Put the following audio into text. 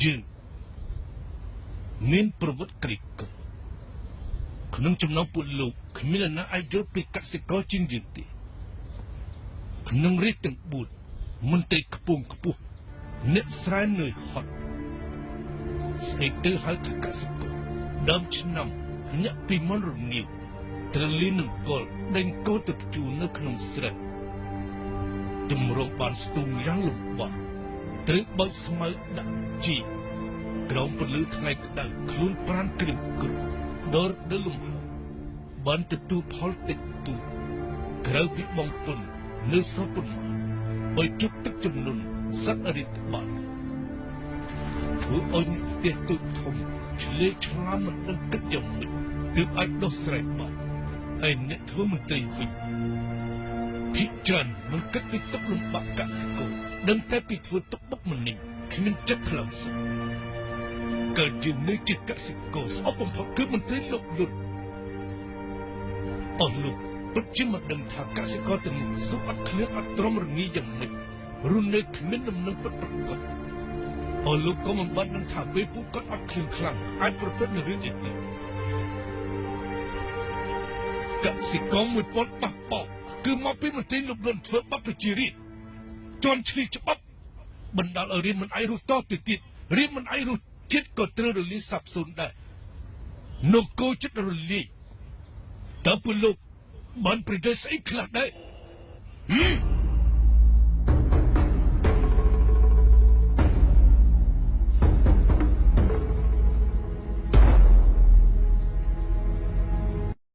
យើងមានប្រវត្តិក្រីក្រក្នុងចំណោមពួកលោកគ្មានអ្នកណាអាចយល់ពីកសិករជាងយើងទេក្នុងរាជទាំង4មន្ត្រីខ្ពងខ្ពស់អ្នកស្រែនឿយហត់ស្អីទៅហៅថាកសិករដើមឆ្នាំញាក់ពីមនរងាវត្រូវលីនឹងគល់ដេញកោទៅជួនៅក្នុងស្រែតម្រង់បានស្ទូងយ៉ាងលំបាកត្រូវបើកស្មៅដាក់ជីក្រោមពន្លឺថ្ងៃក្តៅខ្លួនប្រានគ្រឿងគ្រោះដល់រដូវលំហើយបានទទួលផលតិចតួចក្រៅពីបងពុននៅសពប៉ុន្មានបើជប់ទឹកចំនួនសត្វអរិទ្ធបានធ្វើឲ្យអ្នកផ្ទះទូចធំឆ្លេកឆ្លាមមិនដឹងគិតយ៉ាងម៉េចទើបអាចដោះស្រាយបានហើយអ្នកធ្វើមន្ត្រីវិញភិកច្រើនមិនគិតពីទុកលំបាកកសិករដឹងតែពីធ្វើទុកបុកម្នេញគ្មានចិត្តខ្លាំងសោះកើតជានៅជាកសិករស្អប់បំផុតគឺមន្ត្រីលោកយុទ្ធអស់លោកពិតជាមិនដឹងថាកសិករទាំងនោះសុខអត់ឃ្លៀងអត់ទ្រាំរងាយ៉ាងម៉េចរស់នៅគ្មានដំណឹងពិតប្រាកដអស់លោកក៏មិនបានដឹងថាពេលពួកគាត់អត់ឃ្លៀងខ្លាំងអាចប្រព្រឹត្តនៅរឿងអីទេកសិករមួយពលបះបោកគឺមកពីមន្ត្រីលោកលន់ធ្វើបាបប្រជារាស្ត្រជន់ឈ្លីច្បាប់បណ្ដាលឲ្យរៀនមិនអាចរស់តទៅទៀតរៀនមិនអាចរស់ជាតិក៏ត្រូវរលាយសាបសូន្យដែរនគរចិត្តរលាយតើពលលោកបានប្រយោជន៍ស្អីខ្លះដែរ